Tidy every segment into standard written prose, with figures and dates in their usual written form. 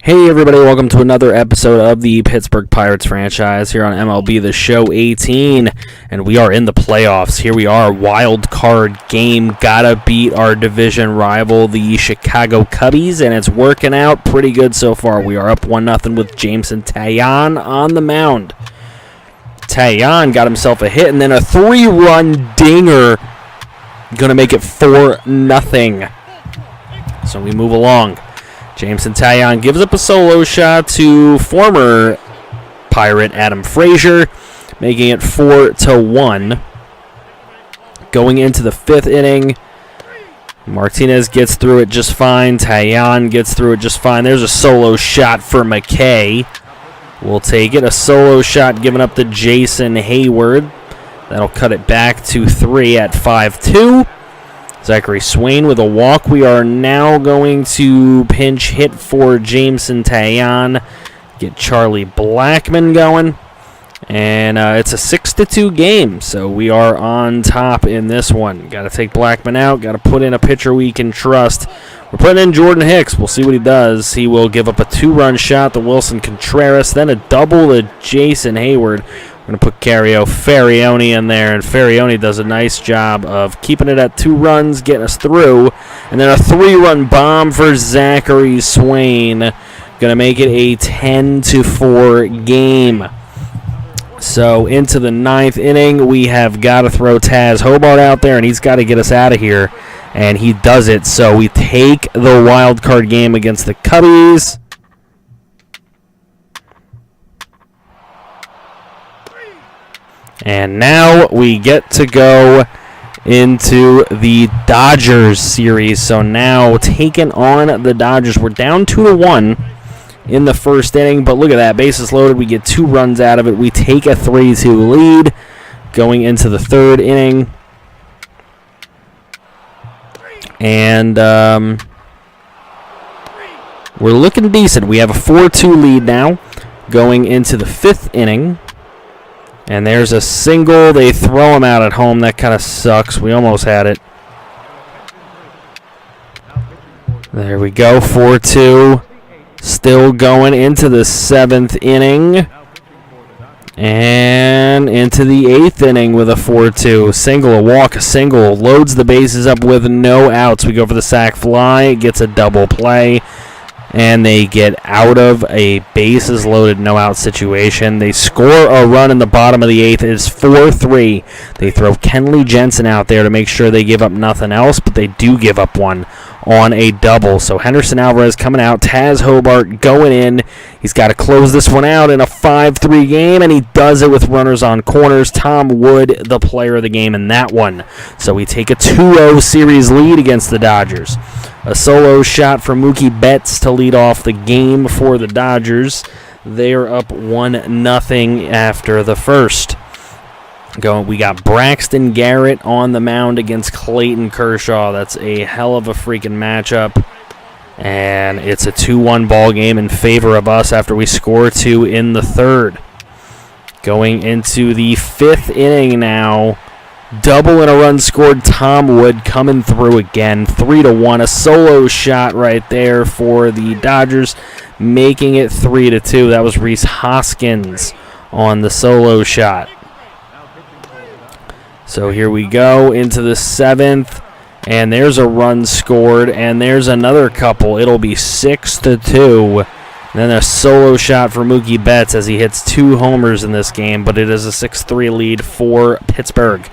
Hey everybody, welcome to another episode of the Pittsburgh Pirates franchise here on MLB The Show 18, and we are in the playoffs. Here we are, wild card game, gotta beat our division rival, the Chicago Cubbies, and it's working out pretty good so far. We are up 1-0 with Jameson Taillon on the mound. Taillon got himself a hit, and then a 3-run dinger, gonna make it 4-0. So we move along. Jameson Taillon gives up a solo shot to former Pirate Adam Frazier, making it 4-1. Going into the fifth inning, Martinez gets through it just fine. Taillon gets through it just fine. There's a solo shot for McKay. We'll take it. A solo shot given up to Jason Hayward. That'll cut it back to 3 at 5-2. Zachary Swain with a walk. We are now going to pinch hit for Jameson Taillon. Get Charlie Blackmon going. And it's a 6-2 game, so we are on top in this one. Got to take Blackmon out. Got to put in a pitcher we can trust. We're putting in Jordan Hicks. We'll see what he does. He will give up a 2-run shot to Wilson Contreras, then a double to Jason Hayward. We're going to put Farioni in there, and Farioni does a nice job of keeping it at 2 runs, getting us through. And then a 3-run bomb for Zachary Swain. Going to make it a 10-4 game. So into the 9th inning, we have got to throw Taz Hobart out there, and he's got to get us out of here. And he does it. So we take the wild card game against the Cubbies. And now we get to go into the Dodgers series. So now taking on the Dodgers. We're down 2-1 in the first inning. But look at that. Bases loaded. We get 2 runs out of it. We take a 3-2 lead going into the 3rd inning. And we're looking decent. We have a 4-2 lead now going into the 5th inning. And there's a single. They throw him out at home. That kind of sucks. We almost had it. There we go. 4-2. Still going into the 7th inning. And into the 8th inning with a 4-2. Single, a walk, a single. Loads the bases up with no outs. We go for the sac fly. Gets a double play. And they get out of a bases-loaded no-out situation. They score a run in the bottom of the 8th. It's 4-3. They throw Kenley Jensen out there to make sure they give up nothing else, but they do give up one on a double. So Henderson Alvarez coming out. Taz Hobart going in. He's got to close this one out in a 5-3 game, and he does it with runners on corners. Tom Wood, the player of the game in that one. So we take a 2-0 series lead against the Dodgers. A solo shot for Mookie Betts to lead off the game for the Dodgers. They are up 1-0 after the first. We got Braxton Garrett on the mound against Clayton Kershaw. That's a hell of a freaking matchup. And it's a 2-1 ball game in favor of us after we score 2 in the 3rd. Going into the 5th inning now. Double and a run scored. Tom Wood coming through again. 3-1. A solo shot right there for the Dodgers, making it 3-2. That was Rhys Hoskins on the solo shot. So here we go into the 7th. And there's a run scored. And there's another couple. It'll be 6-2. Then a solo shot for Mookie Betts as he hits 2 homers in this game. But it is a 6-3 lead for Pittsburgh.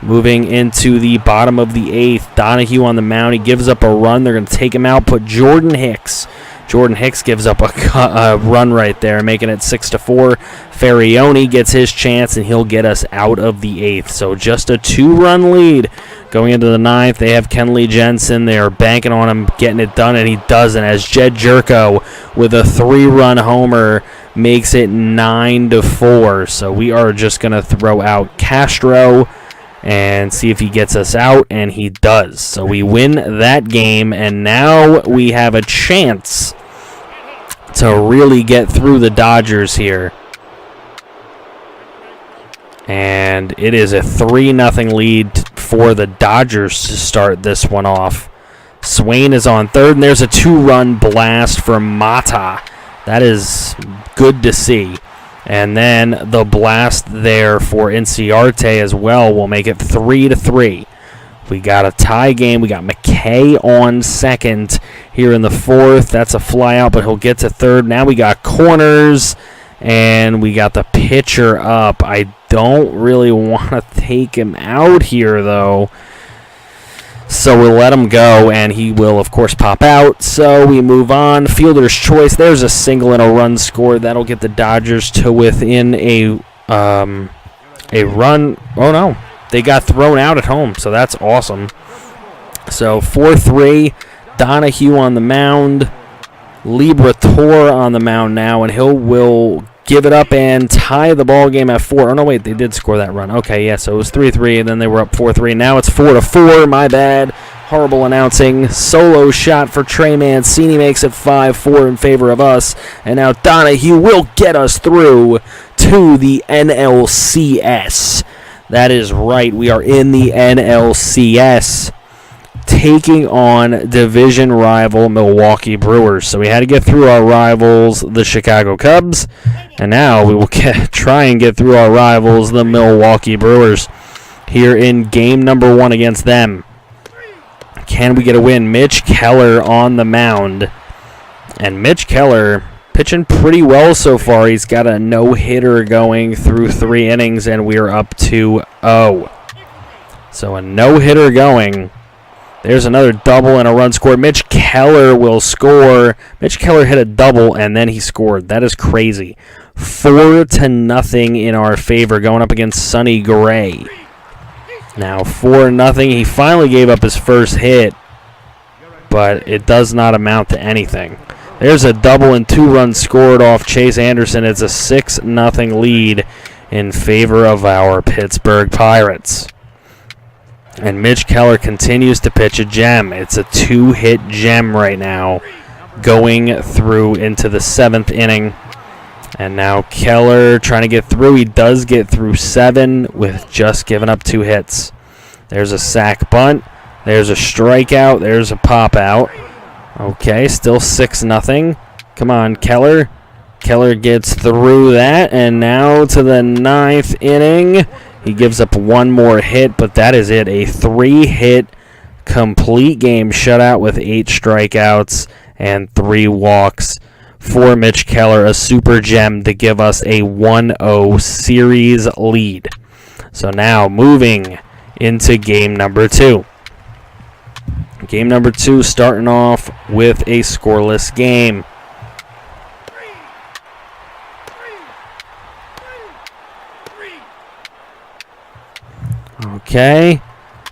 Moving into the bottom of the 8th, Donahue on the mound. He gives up a run. They're going to take him out, put Jordan Hicks. Jordan Hicks gives up a run right there, making it 6-4. Farioni gets his chance, and he'll get us out of the 8th. So just a 2-run lead going into the 9th. They have Kenley Jensen. They are banking on him getting it done, and he doesn't, as Jed Jerko with a 3-run homer makes it 9-4. So we are just going to throw out Castro and see if he gets us out, and he does. So we win that game, and now we have a chance to really get through the Dodgers here. And it is a 3-0 lead for the Dodgers to start this one off. Swain is on third, and there's a 2-run blast for Mata. That is good to see. And then the blast there for Inciarte as well will make it 3-3. We got a tie game. We got McKay on second here in the fourth. That's a fly out, but he'll get to third. Now we got corners, and we got the pitcher up. I don't really want to take him out here, though. So we'll let him go, and he will, of course, pop out. So we move on. Fielder's choice. There's a single and a run scored. That'll get the Dodgers to within a run. Oh, no. They got thrown out at home, so that's awesome. So 4-3. Donahue on the mound. Liberator on the mound now, and will give it up and tie the ball game at 4. Oh, no, wait, they did score that run. Okay, yeah, so it was 3-3, and then they were up 4-3. Now it's 4-4. My bad. Horrible announcing. Solo shot for Trey Mancini makes it 5-4 in favor of us. And now Donahue will get us through to the NLCS. That is right. We are in the NLCS, taking on division rival Milwaukee Brewers. So we had to get through our rivals, the Chicago Cubs, and now we will try and get through our rivals, the Milwaukee Brewers, here in game number 1 against them. Can we get a win? Mitch Keller on the mound, and Mitch Keller pitching pretty well so far. He's got a no-hitter going through 3 innings, and we're up 2-0. So a no-hitter going. There's another double and a run scored. Mitch Keller will score. Mitch Keller hit a double, and then he scored. That is crazy. 4-0 in our favor going up against Sonny Gray. Now 4-0. He finally gave up his first hit, but it does not amount to anything. There's a double and 2 runs scored off Chase Anderson. It's a 6-0 lead in favor of our Pittsburgh Pirates. And Mitch Keller continues to pitch a gem. It's a 2-hit gem right now, going through into the 7th inning. And now Keller trying to get through. He does get through 7 with just giving up 2 hits. There's a sac bunt. There's a strikeout. There's a pop out. Okay, still 6-0. Come on, Keller. Keller gets through that, and now to the 9th inning. He gives up 1 more hit, but that is it. A 3-hit complete game shutout with 8 strikeouts and 3 walks for Mitch Keller. A super gem to give us a 1-0 series lead. So now moving into game number 2. Game number 2 starting off with a scoreless game. Okay,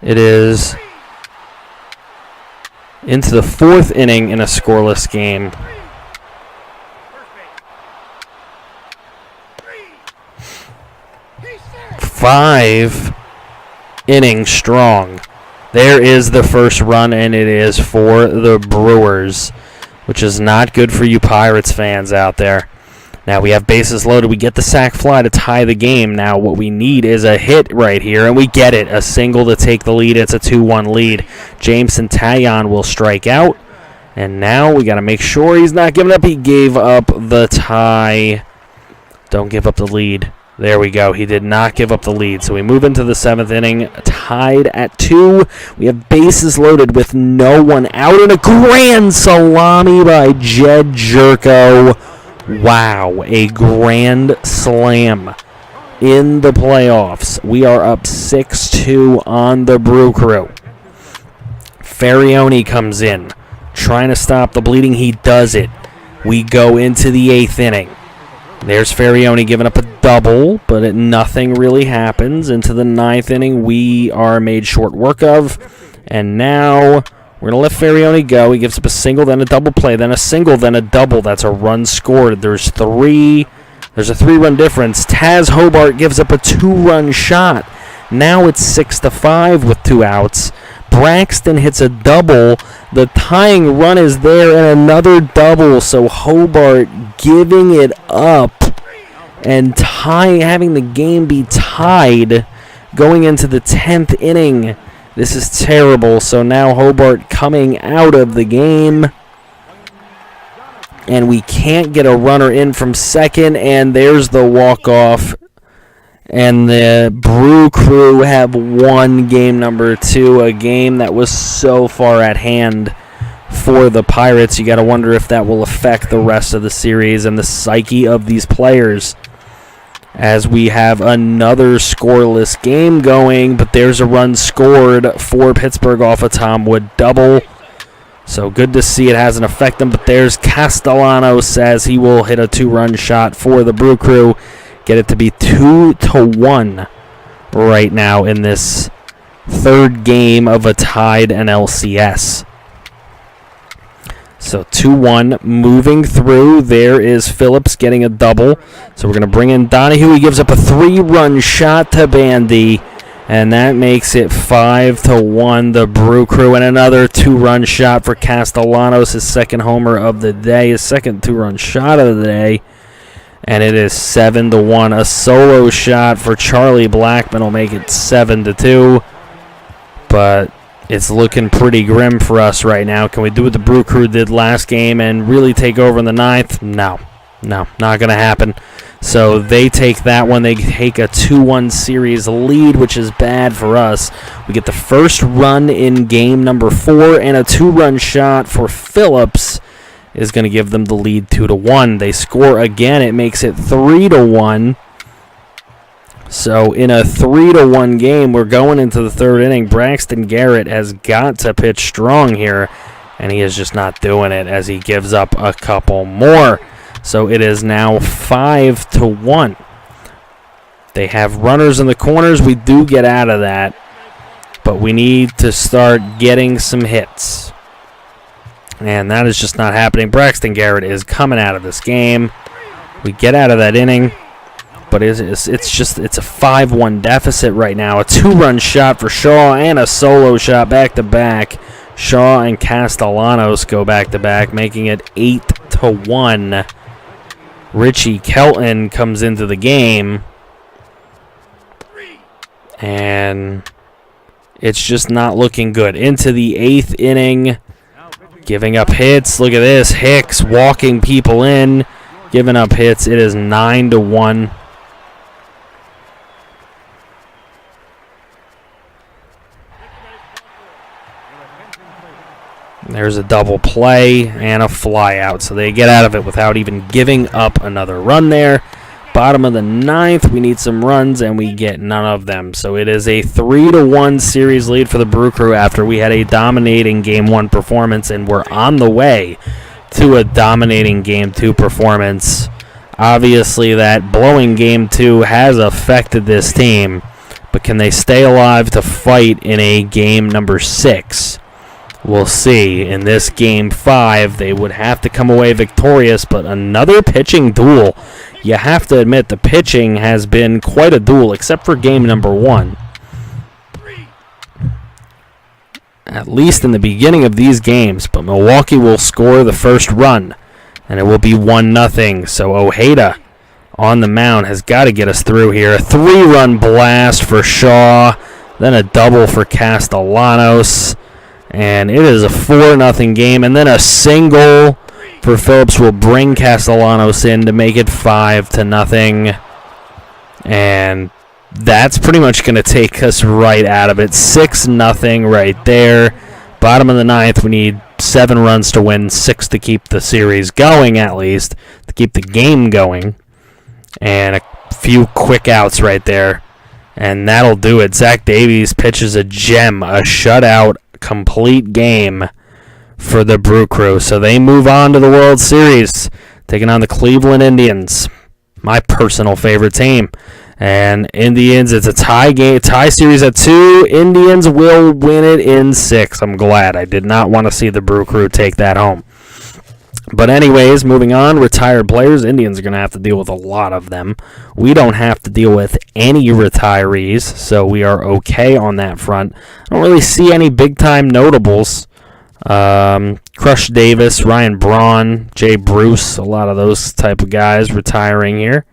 it is into the 4th inning in a scoreless game. Five innings strong. There is the first run, and it is for the Brewers, which is not good for you Pirates fans out there. Now we have bases loaded. We get the sac fly to tie the game. Now what we need is a hit right here, and we get it. A single to take the lead. It's a 2-1 lead. Jameson Taillon will strike out, and now we got to make sure he's not giving up. He gave up the tie. Don't give up the lead. There we go. He did not give up the lead. So we move into the 7th inning, tied at 2. We have bases loaded with no one out, and a grand salami by Jed Jerko. Wow, a grand slam in the playoffs. We are up 6-2 on the Brew Crew. Ferrioni comes in, trying to stop the bleeding. He does it. We go into the 8th inning. There's Ferrioni giving up a double, but nothing really happens. Into the 9th inning, we are made short work of. And now we're going to let Ferrioni go. He gives up a single, then a double play, then a single, then a double. That's a run scored. There's a 3-run difference. Taz Hobart gives up a 2-run shot. Now it's 6-5 with 2 outs. Braxton hits a double. The tying run is there, and another double. So Hobart giving it up and having the game be tied going into the 10th inning. This is terrible. So now Hobart coming out of the game. And we can't get a runner in from second. And there's the walk-off. And the Brew Crew have won game number 2, a game that was so far at hand for the Pirates. You got to wonder if that will affect the rest of the series and the psyche of these players, as we have another scoreless game going, but there's a run scored for Pittsburgh off a Tom Wood double. So good to see it hasn't affected them, but there's Castellanos says he will hit a 2-run shot for the Brew Crew. Get it to be 2-1 right now in this third game of a tied NLCS. So 2-1 moving through. There is Phillips getting a double. So we're going to bring in Donahue. He gives up a 3-run shot to Bandy. And that makes it 5-1, the Brew Crew. And another 2-run shot for Castellanos, his second homer of the day, his second 2-run shot of the day. And it is 7-1. A solo shot for Charlie Blackman will make it 7-2. But it's looking pretty grim for us right now. Can we do what the Brew Crew did last game and really take over in the 9th? No, not going to happen. So they take that one. They take a 2-1 series lead, which is bad for us. We get the first run in game number 4, and a 2-run shot for Phillips is going to give them the lead 2-1. They score again. It makes it 3-1. So in a 3-1 game, we're going into the third inning. Braxton Garrett has got to pitch strong here, and he is just not doing it as he gives up a couple more. So it is now 5-1. They have runners in the corners. We do get out of that, but we need to start getting some hits. And that is just not happening. Braxton Garrett is coming out of this game. We get out of that inning, but it's a 5-1 deficit right now. A 2-run shot for Shaw and a solo shot back-to-back. Shaw and Castellanos go back-to-back, making it 8-1. Richie Kelton comes into the game, and it's just not looking good. Into the 8th inning, giving up hits. Look at this. Hicks walking people in, giving up hits. It is 9-1. There's a double play and a fly out, so they get out of it without even giving up another run there. Bottom of the 9th, we need some runs, and we get none of them. So it is a 3-1 series lead for the Brew Crew after we had a dominating Game 1 performance, and we're on the way to a dominating Game 2 performance. Obviously, that blowing Game 2 has affected this team, but can they stay alive to fight in a Game number 6? We'll see. In this Game 5, they would have to come away victorious, but another pitching duel. You have to admit the pitching has been quite a duel, except for Game number 1. At least in the beginning of these games, but Milwaukee will score the first run, and it will be 1-0. So Ojeda on the mound has got to get us through here. A 3-run blast for Shaw, then a double for Castellanos. And it is a 4-0 game, and then a single for Phillips will bring Castellanos in to make it 5-0. And that's pretty much going to take us right out of it. 6-0 right there. Bottom of the 9th, we need 7 runs to win, 6 to keep the series going at least, to keep the game going. And a few quick outs right there. And that'll do it. Zach Davies pitches a gem, a shutout, complete game for the Brew Crew. So they move on to the World Series, taking on the Cleveland Indians, my personal favorite team. And Indians, it's a tie series at 2. Indians will win it in 6. I'm glad. I did not want to see the Brew Crew take that home. But anyways, moving on, retired players. Indians are going to have to deal with a lot of them. We don't have to deal with any retirees, so we are okay on that front. I don't really see any big-time notables. Crush Davis, Ryan Braun, Jay Bruce, a lot of those type of guys retiring here.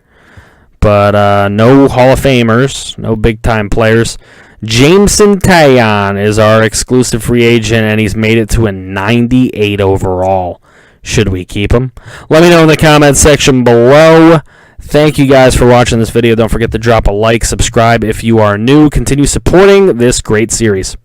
But no Hall of Famers, no big-time players. Jameson Taillon is our exclusive free agent, and he's made it to a 98 overall. Should we keep him? Let me know in the comments section below. Thank you guys for watching this video. Don't forget to drop a like, subscribe if you are new. Continue supporting this great series.